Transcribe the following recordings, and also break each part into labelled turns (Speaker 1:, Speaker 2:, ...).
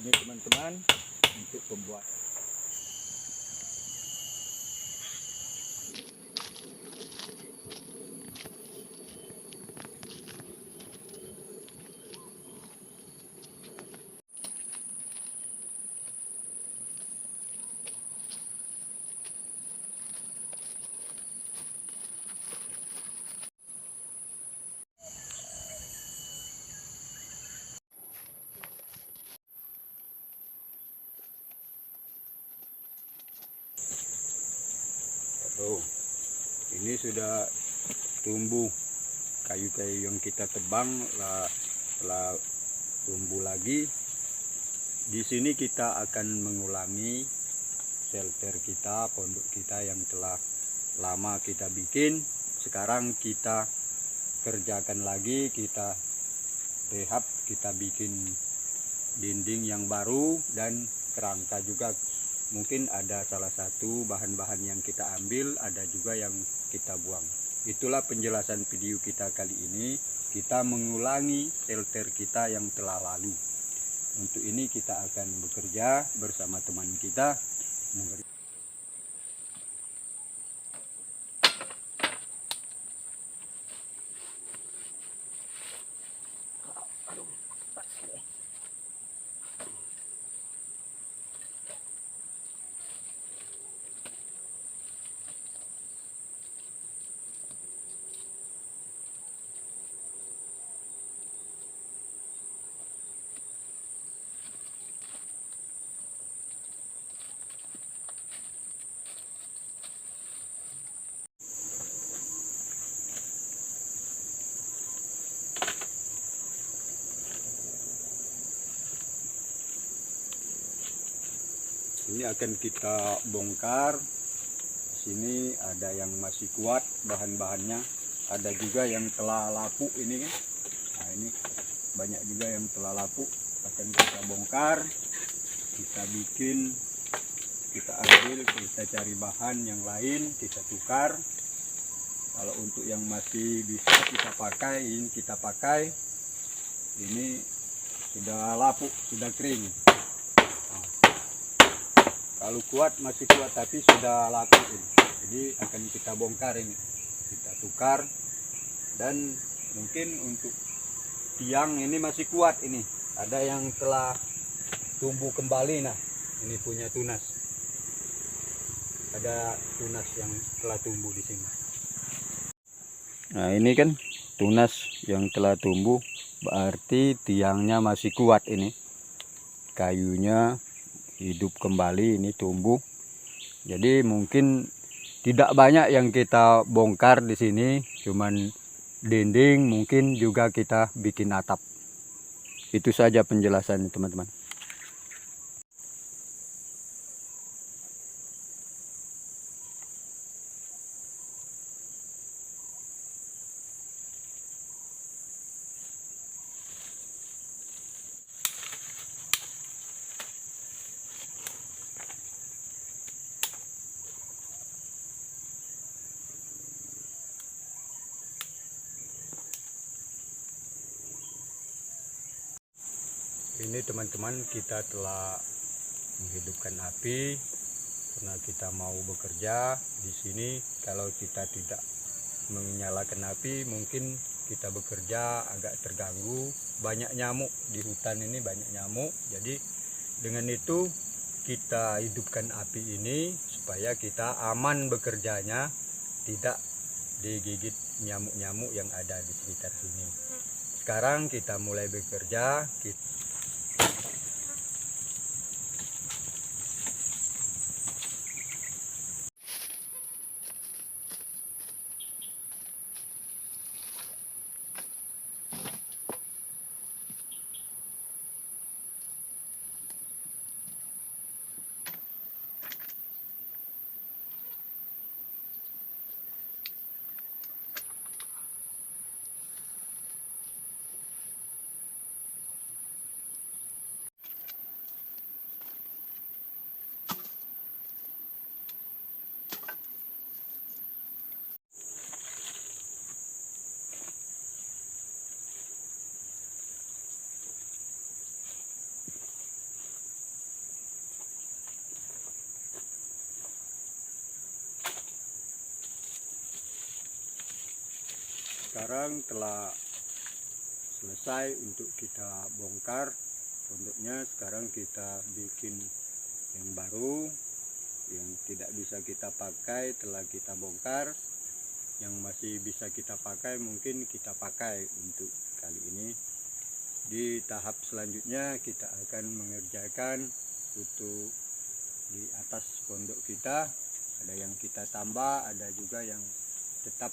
Speaker 1: ini teman-teman untuk pembuat. Oh, ini sudah tumbuh kayu-kayu yang kita tebang telah tumbuh lagi. Di sini kita akan mengulangi shelter kita, pondok kita yang telah lama kita bikin. Sekarang kita kerjakan lagi, kita rehab, kita bikin dinding yang baru dan kerangka juga. Mungkin ada salah satu bahan-bahan yang kita ambil, ada juga yang kita buang. Itulah penjelasan video kita kali ini. Kita mengulangi shelter kita yang telah lalu. Untuk ini kita akan bekerja bersama teman kita. Ini akan kita bongkar. Sini ada yang masih kuat bahan-bahannya, ada juga yang telah lapuk ini kan. Nah, ini banyak juga yang telah lapuk. Akan kita bongkar, kita bikin, kita ambil, kita cari bahan yang lain, kita tukar. Kalau untuk yang masih bisa kita pakai, ini kita pakai. Ini sudah lapuk, sudah kering. Kalau kuat masih kuat, tapi sudah lapuk ini. Jadi akan kita bongkar ini, kita tukar. Dan mungkin untuk tiang ini masih kuat ini. Ada yang telah tumbuh kembali. Nah, ini punya tunas. Ada tunas yang telah tumbuh di sini. Nah, ini kan tunas yang telah tumbuh, berarti tiangnya masih kuat ini. Kayunya hidup kembali, ini tumbuh. Jadi mungkin tidak banyak yang kita bongkar di sini, cuman dinding, mungkin juga kita bikin atap. Itu saja penjelasannya teman-teman. Ini teman-teman, kita telah menghidupkan api karena kita mau bekerja di sini. Kalau kita tidak menyalakan api, mungkin kita bekerja agak terganggu. Banyak nyamuk di hutan ini, banyak nyamuk. Jadi dengan itu kita hidupkan api ini supaya kita aman bekerjanya, tidak digigit nyamuk-nyamuk yang ada di sekitar sini. Sekarang kita mulai bekerja. sekarang telah selesai untuk kita bongkar pondoknya. Sekarang kita bikin yang baru, yang tidak bisa kita pakai telah kita bongkar. Yang masih bisa kita pakai mungkin kita pakai untuk kali ini. Di tahap selanjutnya kita akan mengerjakan untuk di atas pondok kita. Ada yang kita tambah, ada juga yang tetap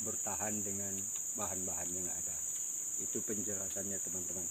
Speaker 1: bertahan dengan bahan-bahan yang ada. Itu penjelasannya teman-teman.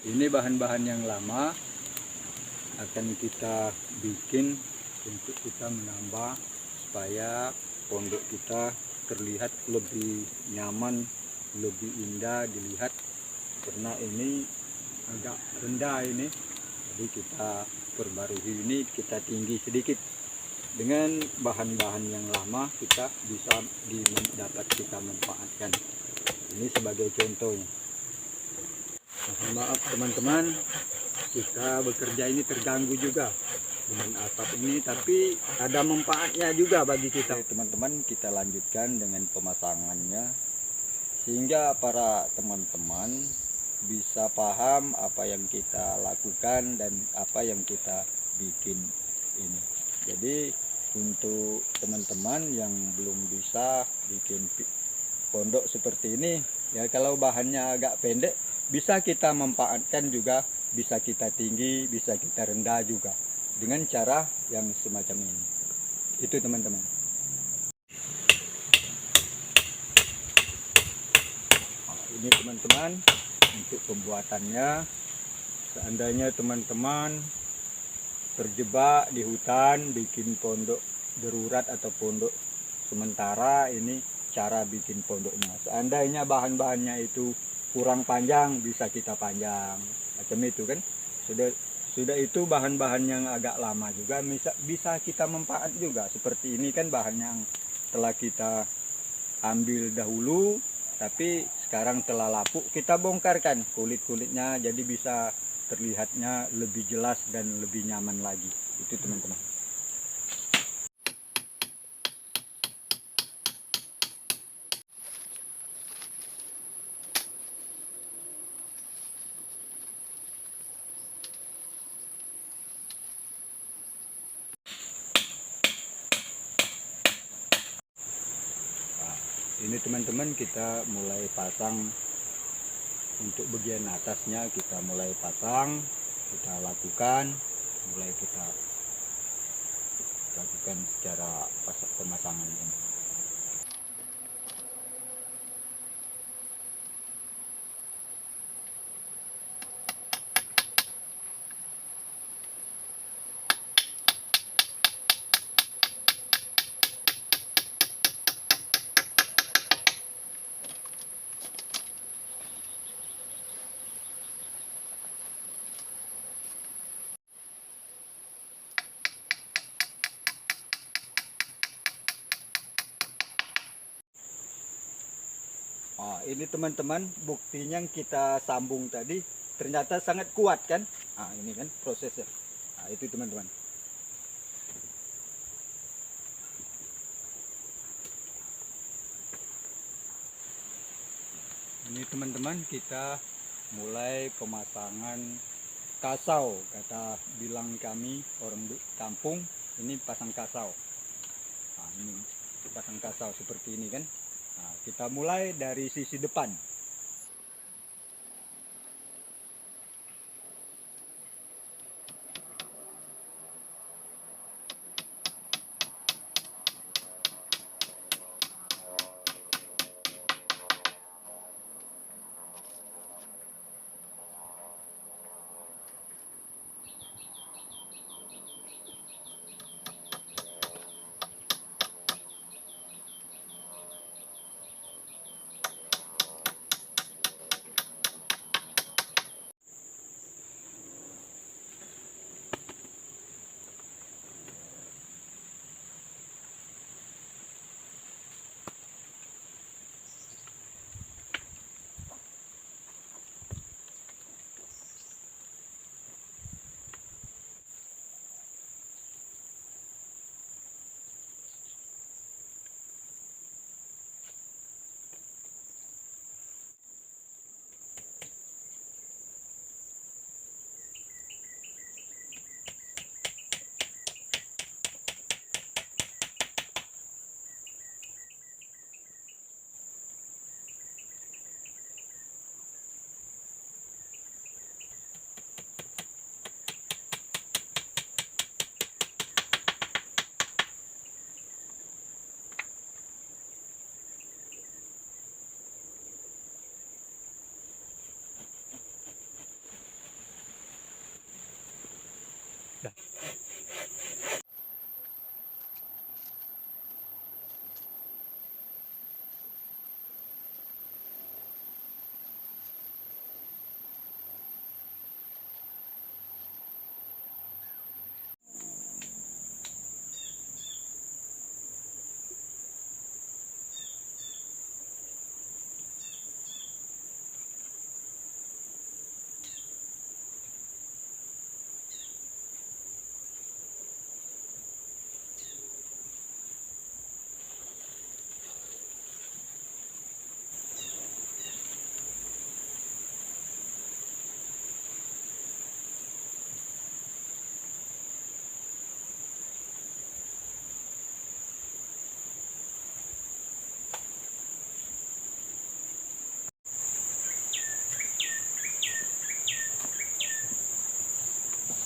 Speaker 1: Ini bahan-bahan yang lama akan kita bikin untuk kita menambah supaya pondok kita terlihat lebih nyaman, lebih indah dilihat, karena ini agak rendah ini. Jadi kita perbarui ini, kita tinggi sedikit. Dengan bahan-bahan yang lama kita bisa dapat kita manfaatkan. Ini sebagai contohnya. Mohon maaf teman-teman, kita bekerja ini terganggu juga dengan atap ini, tapi ada manfaatnya juga bagi kita. Teman-teman, kita lanjutkan dengan pemasangannya sehingga para teman-teman bisa paham apa yang kita lakukan dan apa yang kita bikin ini. Jadi untuk teman-teman yang belum bisa bikin pondok seperti ini, ya kalau bahannya agak pendek bisa kita manfaatkan juga, bisa kita tinggi, bisa kita rendah juga dengan cara yang semacam ini. Itu teman-teman. Ini teman-teman untuk pembuatannya. Seandainya teman-teman terjebak di hutan bikin pondok darurat atau pondok sementara, ini cara bikin pondoknya. Seandainya bahan-bahannya itu kurang panjang, bisa kita panjang macam itu kan. Sudah itu bahan-bahan yang agak lama juga bisa kita manfaat juga. Seperti ini kan bahan yang telah kita ambil dahulu, tapi sekarang telah lapuk, kita bongkarkan kulit-kulitnya, jadi bisa terlihatnya lebih jelas dan lebih nyaman lagi. Itu teman-teman. Ini teman-teman kita mulai pasang. Untuk bagian atasnya kita mulai pasang, kita lakukan secara pemasangan ini. Ini teman-teman buktinya yang kita sambung tadi ternyata sangat kuat kan. Ini kan prosesnya. Itu teman-teman. Ini teman-teman kita mulai pemasangan kasau, kata bilang kami orang kampung, ini pasang kasau. Ini pasang kasau seperti ini kan. Kita mulai dari sisi depan.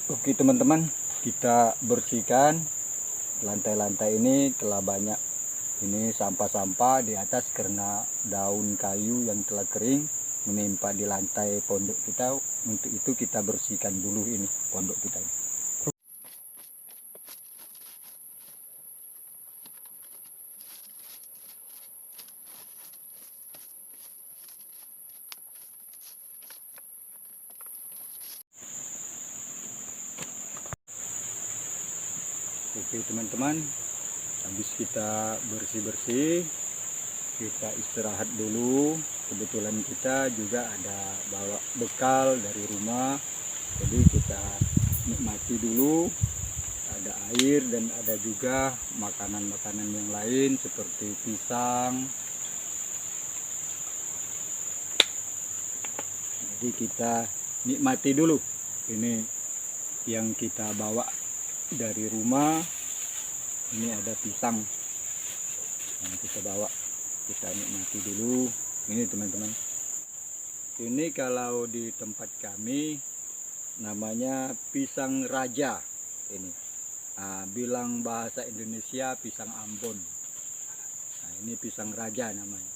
Speaker 1: Oke teman-teman, kita bersihkan lantai-lantai ini, telah banyak ini sampah-sampah di atas karena daun kayu yang telah kering. menimpa di lantai pondok kita. Untuk itu kita bersihkan dulu ini pondok kita ini. Oke teman-teman, habis kita bersih-bersih, kita istirahat dulu. Kebetulan kita juga ada bawa bekal dari rumah, jadi kita nikmati dulu. Ada air dan ada juga makanan-makanan yang lain seperti pisang. Jadi kita nikmati dulu ini yang kita bawa dari rumah. Ini ada pisang yang kita bawa, kita nikmati dulu. Ini teman-teman, ini kalau di tempat kami namanya pisang raja ini. Bilang bahasa Indonesia pisang Ambon. Nah, ini pisang raja namanya.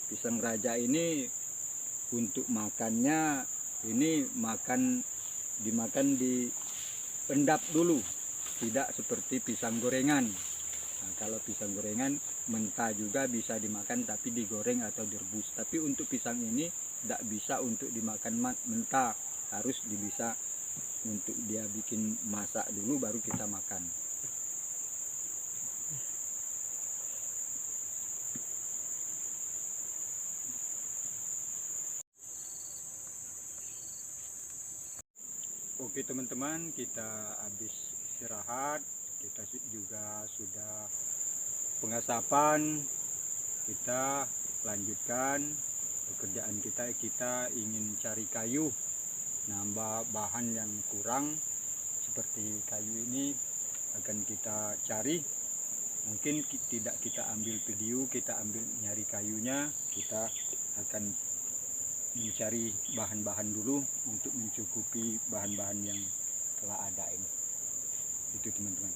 Speaker 1: Pisang raja ini untuk makannya ini dimakan di endap dulu, tidak seperti pisang gorengan. Nah, kalau pisang gorengan mentah juga bisa dimakan, tapi digoreng atau direbus. Tapi untuk pisang ini tidak bisa untuk dimakan mentah, harus bisa untuk dia bikin masak dulu baru kita makan. Oke teman-teman, kita habis istirahat, kita juga sudah pengasapan, kita lanjutkan pekerjaan kita. Kita ingin cari kayu, nambah bahan yang kurang seperti kayu ini akan kita cari. Mungkin tidak kita ambil video, kita ambil nyari kayunya, kita akan mencari bahan-bahan dulu untuk mencukupi bahan-bahan yang telah ada ini. Itu teman-teman.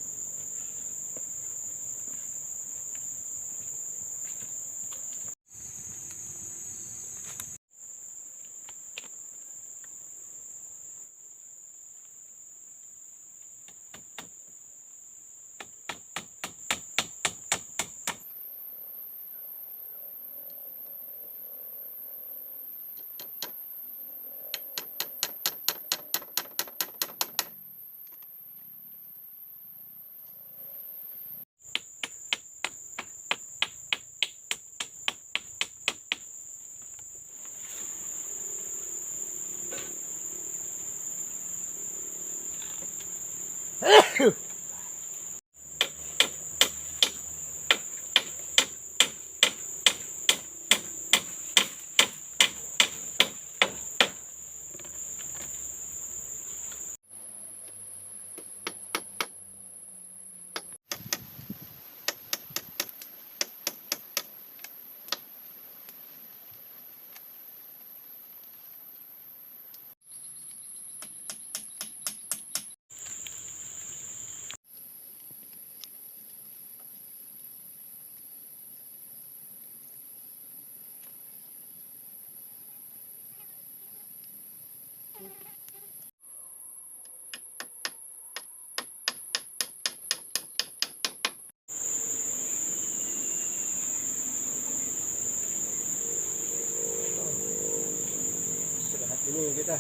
Speaker 1: Dulu kita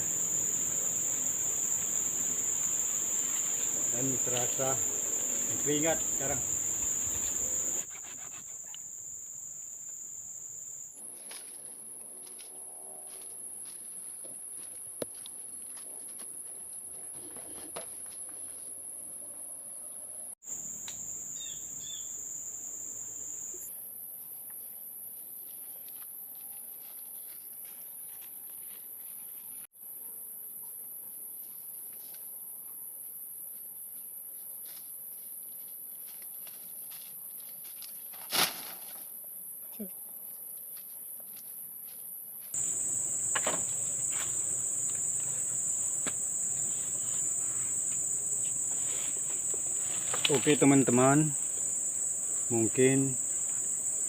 Speaker 1: dan terasa keringat sekarang. Oke teman-teman, mungkin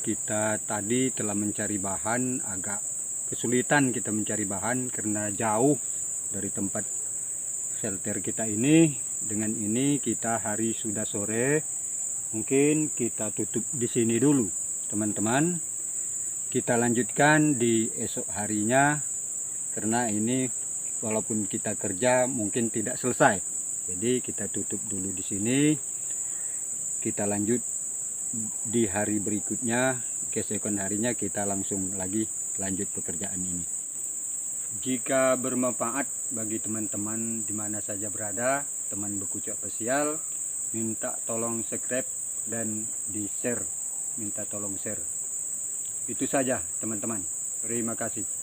Speaker 1: kita tadi telah mencari bahan agak kesulitan kita mencari bahan karena jauh dari tempat shelter kita ini. Dengan ini kita hari sudah sore, mungkin kita tutup di sini dulu teman-teman. Kita lanjutkan di esok harinya, karena ini walaupun kita kerja mungkin tidak selesai. Jadi kita tutup dulu di sini. Kita lanjut di hari berikutnya, keesokan harinya kita langsung lagi lanjut pekerjaan ini. Jika bermanfaat bagi teman-teman di mana saja berada, teman Bekucek Official, minta tolong subscribe dan di share, minta tolong share. Itu saja teman-teman, terima kasih.